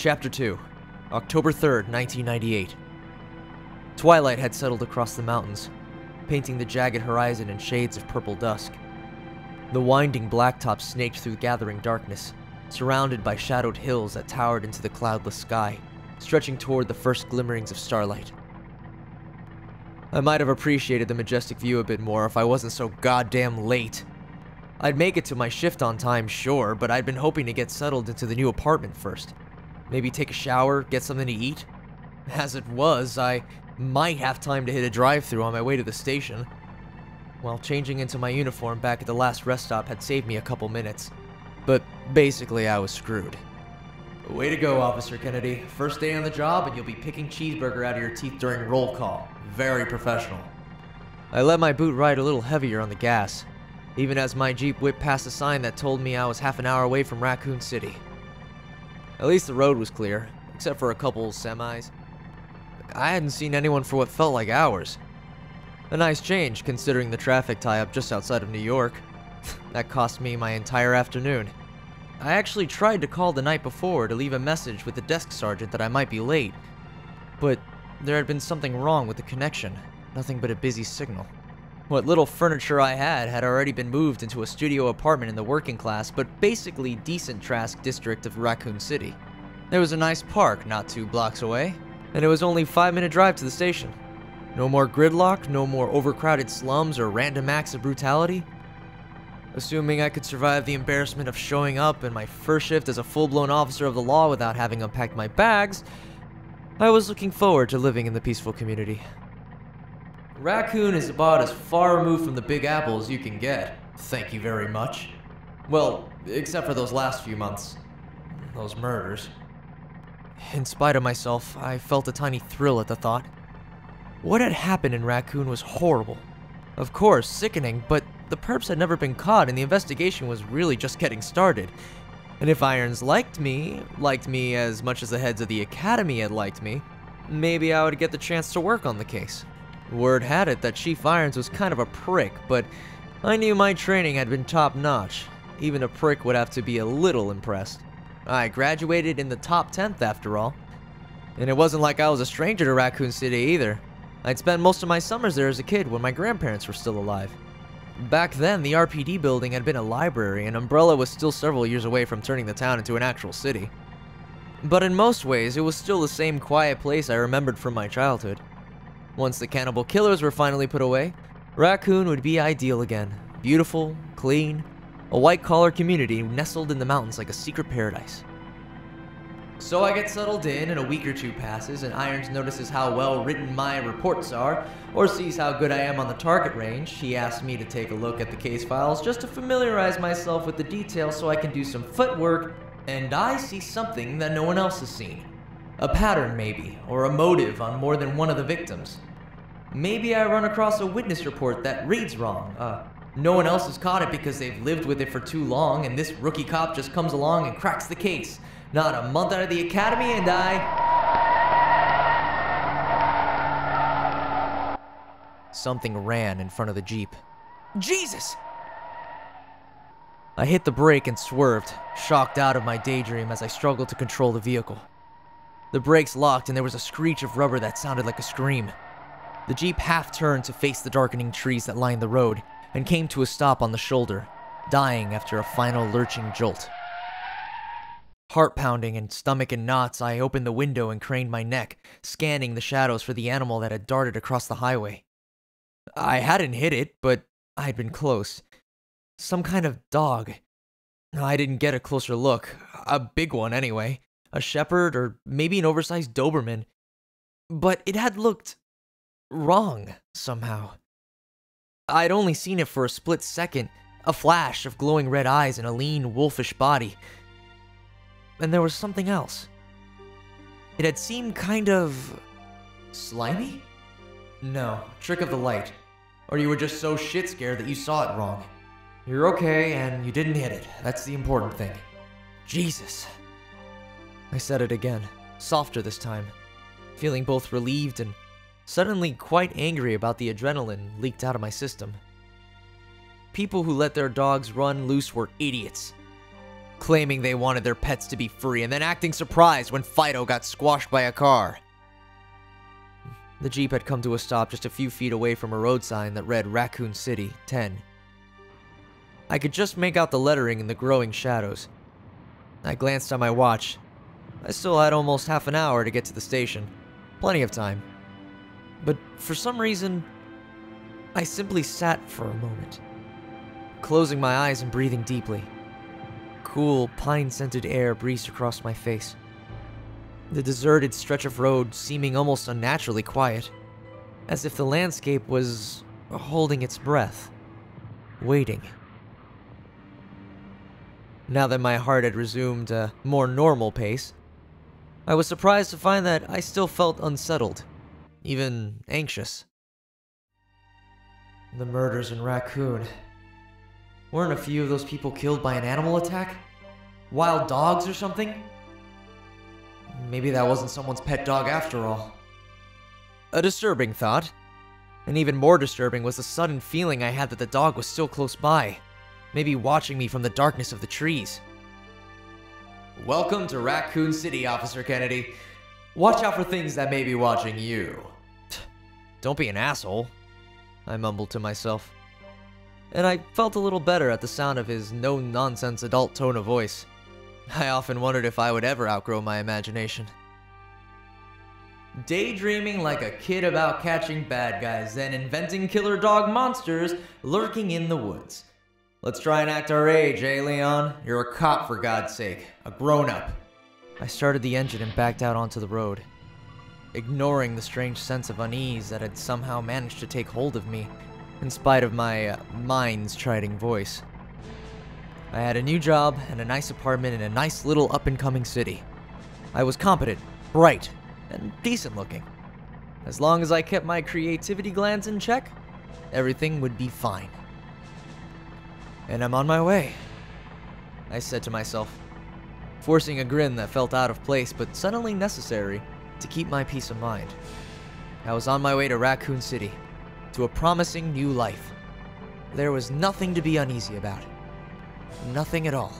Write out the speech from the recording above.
Chapter 2, October 3rd, 1998. Twilight had settled across the mountains, painting the jagged horizon in shades of purple dusk. The winding blacktop snaked through gathering darkness, surrounded by shadowed hills that towered into the cloudless sky, stretching toward the first glimmerings of starlight. I might have appreciated the majestic view a bit more if I wasn't so goddamn late. I'd make it to my shift on time, sure, but I'd been hoping to get settled into the new apartment first. Maybe take a shower, get something to eat. As it was, I might have time to hit a drive-thru on my way to the station. While changing into my uniform back at the last rest stop had saved me a couple minutes. But basically, I was screwed. Way to go, Officer Kennedy. First day on the job and you'll be picking cheeseburger out of your teeth during roll call. Very professional. I let my boot ride a little heavier on the gas, even as my Jeep whipped past a sign that told me I was half an hour away from Raccoon City. At least the road was clear, except for a couple semis. I hadn't seen anyone for what felt like hours. A nice change, considering the traffic tie-up just outside of New York. That cost me my entire afternoon. I actually tried to call the night before to leave a message with the desk sergeant that I might be late, but there had been something wrong with the connection, nothing but a busy signal. What little furniture I had already been moved into a studio apartment in the working class, but basically decent Trask district of Raccoon City. There was a nice park not 2 blocks away, and it was only a 5-minute drive to the station. No more gridlock, no more overcrowded slums or random acts of brutality. Assuming I could survive the embarrassment of showing up in my first shift as a full-blown officer of the law without having unpacked my bags, I was looking forward to living in the peaceful community. Raccoon is about as far removed from the Big Apple as you can get. Thank you very much. Well, except for those last few months. Those murders. In spite of myself, I felt a tiny thrill at the thought. What had happened in Raccoon was horrible. Of course, sickening, but the perps had never been caught and the investigation was really just getting started. And if Irons liked me as much as the heads of the Academy had liked me, maybe I would get the chance to work on the case. Word had it that Chief Irons was kind of a prick, but I knew my training had been top-notch. Even a prick would have to be a little impressed. I graduated in the top 10th after all. And it wasn't like I was a stranger to Raccoon City either. I'd spent most of my summers there as a kid when my grandparents were still alive. Back then, the RPD building had been a library, and Umbrella was still several years away from turning the town into an actual city. But in most ways, it was still the same quiet place I remembered from my childhood. Once the cannibal killers were finally put away, Raccoon would be ideal again. Beautiful, clean, a white-collar community nestled in the mountains like a secret paradise. So I get settled in, and a week or two passes, and Irons notices how well written my reports are, or sees how good I am on the target range. He asks me to take a look at the case files just to familiarize myself with the details so I can do some footwork, and I see something that no one else has seen. A pattern maybe, or a motive on more than one of the victims. Maybe I run across a witness report that reads wrong. No one else has caught it because they've lived with it for too long, and this rookie cop just comes along and cracks the case. Not a month out of the academy and Something ran in front of the Jeep. Jesus! I hit the brake and swerved, shocked out of my daydream as I struggled to control the vehicle. The brakes locked and there was a screech of rubber that sounded like a scream. The Jeep half-turned to face the darkening trees that lined the road and came to a stop on the shoulder, dying after a final lurching jolt. Heart pounding and stomach in knots, I opened the window and craned my neck, scanning the shadows for the animal that had darted across the highway. I hadn't hit it, but I had been close. Some kind of dog. I didn't get a closer look. A big one, anyway. A shepherd, or maybe an oversized Doberman. But it had looked wrong, somehow. I'd only seen it for a split second, a flash of glowing red eyes and a lean, wolfish body. And there was something else. It had seemed kind of slimy? No, trick of the light. Or you were just so shit scared that you saw it wrong. You're okay, and you didn't hit it. That's the important thing. Jesus. I said it again, softer this time, feeling both relieved and suddenly quite angry about the adrenaline leaked out of my system. People who let their dogs run loose were idiots. claiming they wanted their pets to be free and then acting surprised when Fido got squashed by a car. The Jeep had come to a stop just a few feet away from a road sign that read Raccoon City, 10. I could just make out the lettering in the growing shadows. I glanced at my watch. I still had almost half an hour to get to the station. Plenty of time. But for some reason, I simply sat for a moment, closing my eyes and breathing deeply. Cool, pine-scented air breezed across my face. The deserted stretch of road seeming almost unnaturally quiet, as if the landscape was holding its breath, waiting. Now that my heart had resumed a more normal pace, I was surprised to find that I still felt unsettled, even anxious. The murders in Raccoon. Weren't a few of those people killed by an animal attack? Wild dogs or something? Maybe that wasn't someone's pet dog after all. A disturbing thought. And even more disturbing was the sudden feeling I had that the dog was still close by, maybe watching me from the darkness of the trees. Welcome to Raccoon City, Officer Kennedy. Watch out for things that may be watching you. Don't be an asshole, I mumbled to myself. And I felt a little better at the sound of his no-nonsense adult tone of voice. I often wondered if I would ever outgrow my imagination. Daydreaming like a kid about catching bad guys, then inventing killer dog monsters lurking in the woods. Let's try and act our age, eh, Leon? You're a cop, for God's sake. A grown-up. I started the engine and backed out onto the road, ignoring the strange sense of unease that had somehow managed to take hold of me, in spite of my mind-striding voice. I had a new job and a nice apartment in a nice little up-and-coming city. I was competent, bright, and decent-looking. As long as I kept my creativity glands in check, everything would be fine. And I'm on my way, I said to myself, forcing a grin that felt out of place but suddenly necessary to keep my peace of mind. I was on my way to Raccoon City, to a promising new life. There was nothing to be uneasy about. Nothing at all.